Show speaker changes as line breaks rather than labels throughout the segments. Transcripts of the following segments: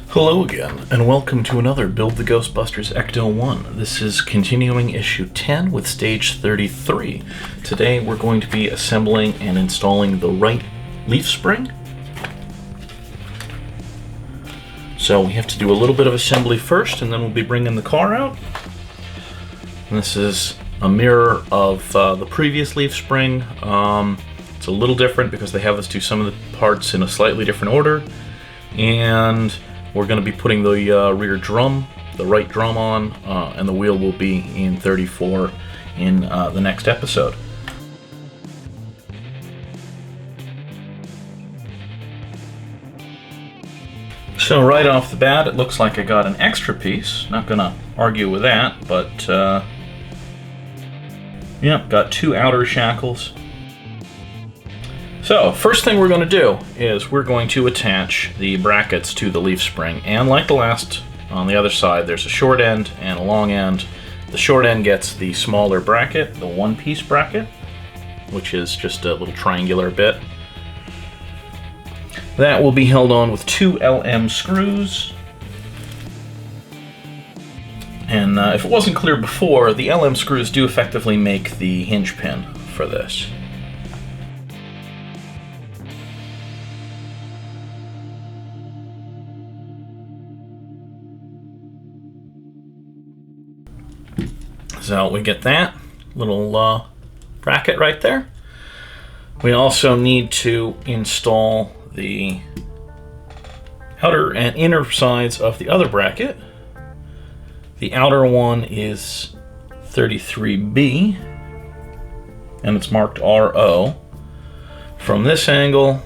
Hello again, and welcome to another Build the Ghostbusters Ecto-1. This is continuing issue 10 with stage 33. Today we're going to be assembling and installing the right leaf spring. So we have to do a little bit of assembly first, and then we'll be bringing the car out. And this is a mirror of the previous leaf spring. It's a little different because they have us do some of the parts in a slightly different order. And we're going to be putting the rear drum, the right drum on, and the wheel will be in 34 in the next episode. So right off the bat, it looks like I got an extra piece. Not going to argue with that, but yep, got two outer shackles. So, first thing we're going to do is we're going to attach the brackets to the leaf spring. And like the last, on the other side, there's a short end and a long end. The short end gets the smaller bracket, the one-piece bracket, which is just a little triangular bit. That will be held on with two LM screws. And if it wasn't clear before, the LM screws do effectively make the hinge pin for this. So we get that little bracket right there. We also need to install the outer and inner sides of the other bracket. The outer one is 33B, and it's marked RO. From this angle,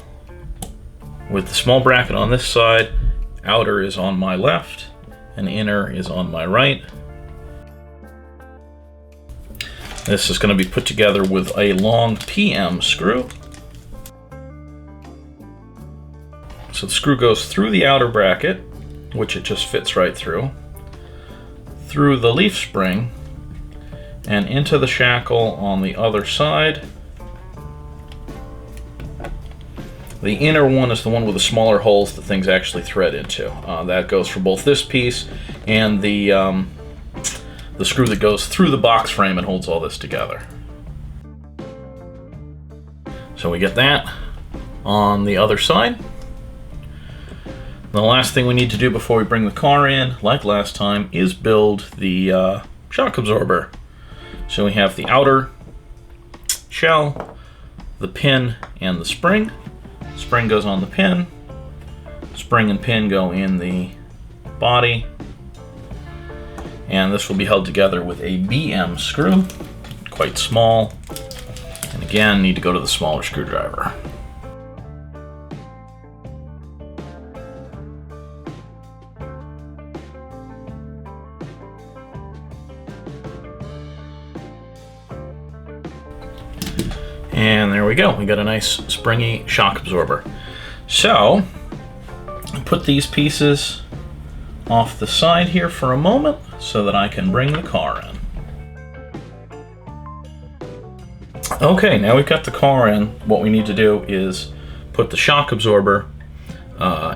with the small bracket on this side, outer is on my left, and inner is on my right. This is going to be put together with a long PM screw. So the screw goes through the outer bracket, which it just fits right through the leaf spring, and into the shackle on the other side. The inner one is the one with the smaller holes that things actually thread into. That goes for both this piece and the screw that goes through the box frame and holds all this together. So we get that on the other side. The last thing we need to do before we bring the car in, like last time, is build the shock absorber. So we have the outer shell, the pin, and the spring. Spring goes on the pin. Spring and pin go in the body. And this will be held together with a BM screw, quite small. And again, need to go to the smaller screwdriver. And there we go, we got a nice springy shock absorber. So, put these pieces off the side here for a moment so that I can bring the car in. Okay, now we've got the car in. What we need to do is put the shock absorber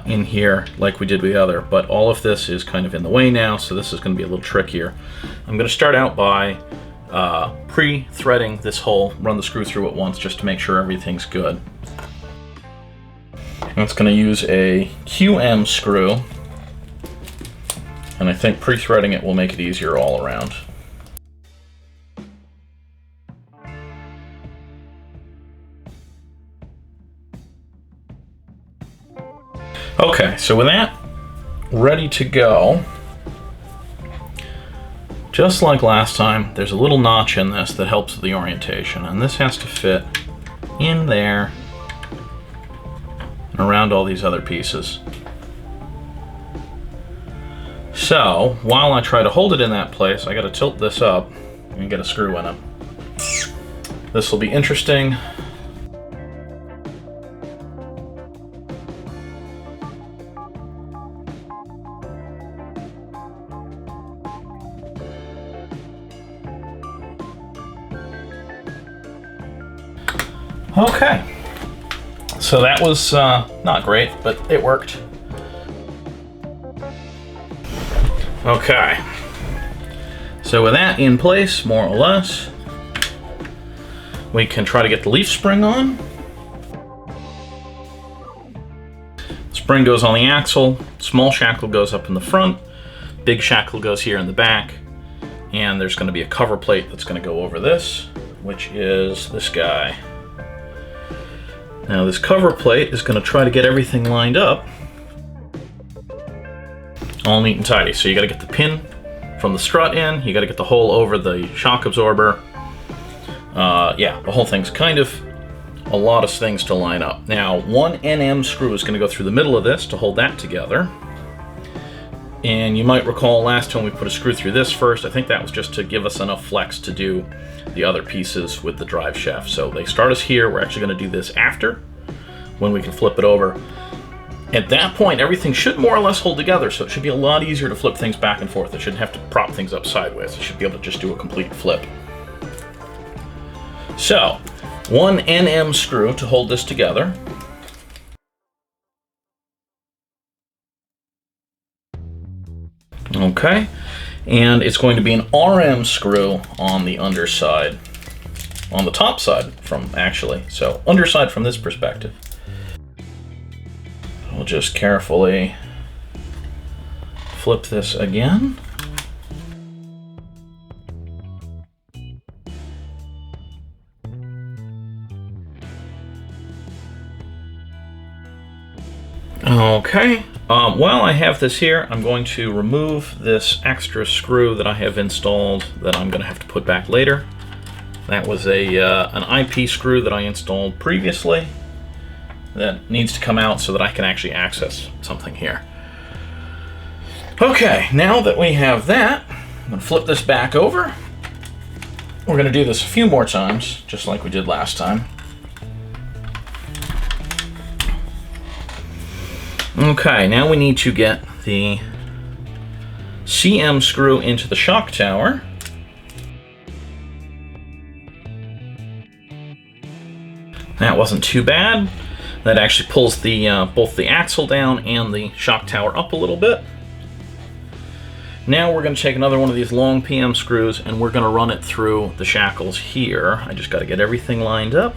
in here like we did with the other, but all of this is kind of in the way now, so this is going to be a little trickier. I'm going to start out by pre-threading this hole, run the screw through it once just to make sure everything's good. And it's going to use a QM screw. And I think pre-threading it will make it easier all around. Okay, so with that ready to go, just like last time, there's a little notch in this that helps with the orientation, and this has to fit in there and around all these other pieces. So, while I try to hold it in that place, I gotta tilt this up and get a screw in it. This will be interesting. Okay, so that was not great, but it worked. Okay. So with that in place, more or less, we can try to get the leaf spring on. Spring goes on the axle, small shackle goes up in the front, big shackle goes here in the back, and there's going to be a cover plate that's going to go over this, which is this guy. Now this cover plate is going to try to get everything lined up all neat and tidy. So you got to get the pin from the strut in, you got to get the hole over the shock absorber. Yeah, the whole thing's kind of a lot of things to line up. Now, one NM screw is going to go through the middle of this to hold that together. And you might recall last time we put a screw through this first. I think that was just to give us enough flex to do the other pieces with the drive shaft. So they start us here. We're actually going to do this after, when we can flip it over. At that point, everything should more or less hold together, so it should be a lot easier to flip things back and forth. I shouldn't have to prop things up sideways. I should be able to just do a complete flip. So, one NM screw to hold this together. Okay, and it's going to be an RM screw on the underside, on the top side so underside from this perspective. We'll just carefully flip this again. Okay, while I have this here, I'm going to remove this extra screw that I have installed that I'm going to have to put back later. That was an IP screw that I installed previously that needs to come out so that I can actually access something here. Okay, now that we have that, I'm going to flip this back over. We're going to do this a few more times, just like we did last time. Okay, now we need to get the CM screw into the shock tower. That wasn't too bad. That actually pulls the both the axle down and the shock tower up a little bit. Now we're going to take another one of these long PM screws and we're going to run it through the shackles here. I just got to get everything lined up.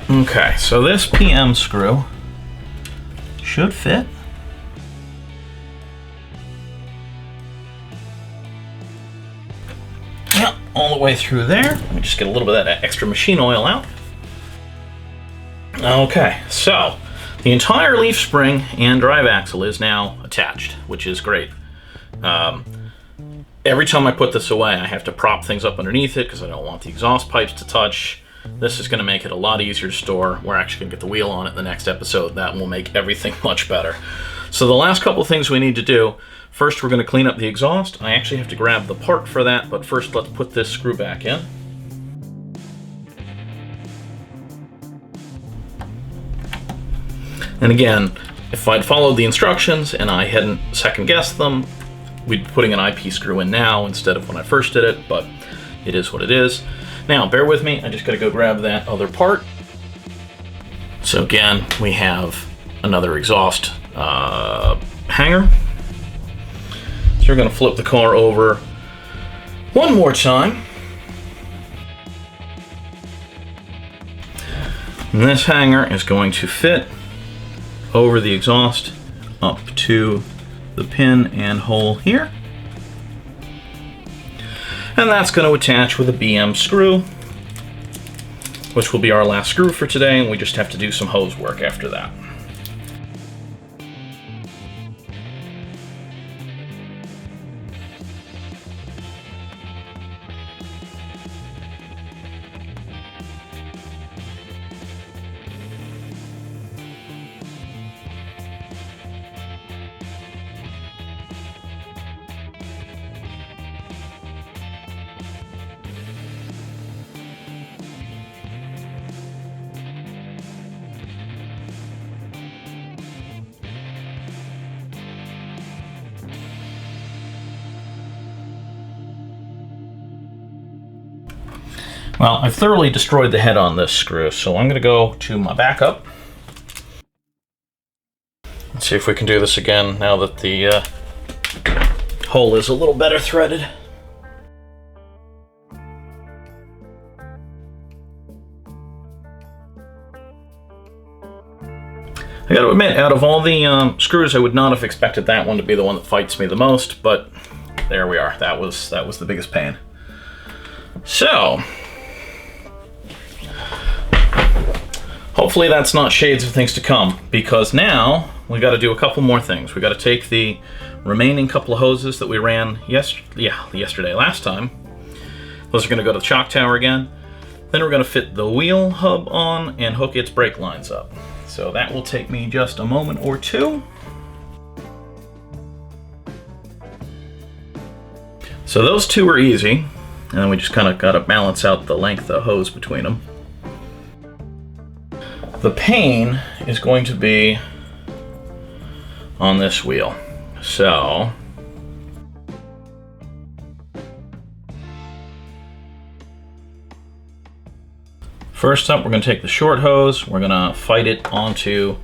Okay, so this PM screw should fit. Yep, all the way through there. Let me just get a little bit of that extra machine oil out. Okay, so the entire leaf spring and drive axle is now attached, which is great. Every time I put this away, I have to prop things up underneath it because I don't want the exhaust pipes to touch. This is going to make it a lot easier to store. We're actually going to get the wheel on it in the next episode. That will make everything much better. So the last couple of things we need to do, first we're going to clean up the exhaust. I actually have to grab the part for that, but first let's put this screw back in. And again, if I'd followed the instructions and I hadn't second-guessed them, we'd be putting an IP screw in now instead of when I first did it, but it is what it is. Now, bear with me, I just gotta go grab that other part. So again, we have another exhaust hanger. So we're gonna flip the car over one more time. And this hanger is going to fit over the exhaust up to the pin and hole here. And that's going to attach with a BM screw, which will be our last screw for today, and we just have to do some hose work after that. Well, I've thoroughly destroyed the head on this screw, so I'm going to go to my backup. Let's see if we can do this again now that the hole is a little better threaded. I gotta admit, out of all the screws, I would not have expected that one to be the one that fights me the most, but there we are. That was the biggest pain. So, hopefully that's not shades of things to come, because now we got to do a couple more things. We got to take the remaining couple of hoses that we ran last time. Those are going to go to the shock tower again. Then we're going to fit the wheel hub on and hook its brake lines up. So that will take me just a moment or two. So those two are easy, and then we just kind of got to balance out the length of hose between them. The pain is going to be on this wheel. So first up, we're going to take the short hose, we're going to fight it onto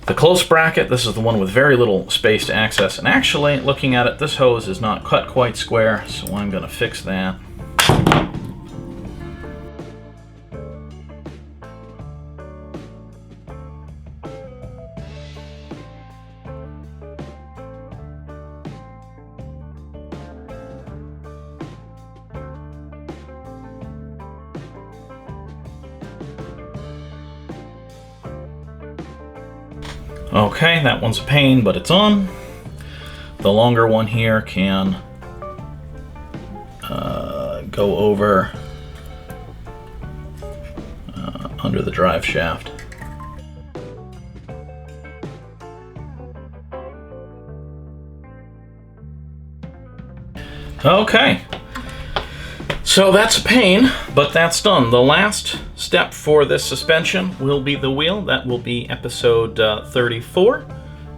the close bracket. This is the one with very little space to access, and actually, looking at it, this hose is not cut quite square, so I'm going to fix that. Okay, that one's a pain, but it's on. The longer one here can go over under the drive shaft. Okay, so that's a pain, but that's done. The last step for this suspension will be the wheel. That will be episode 34.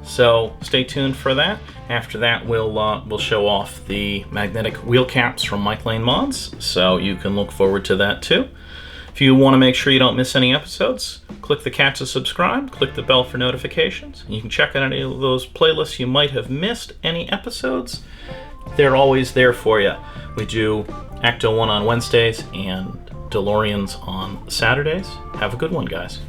So stay tuned for that. After that, we'll show off the magnetic wheel caps from Mike Lane Mods. So you can look forward to that too. If you want to make sure you don't miss any episodes, click the cat to subscribe, click the bell for notifications. You can check out any of those playlists you might have missed any episodes. They're always there for you. We do Ecto-1 on Wednesdays and DeLoreans on Saturdays. Have a good one, guys.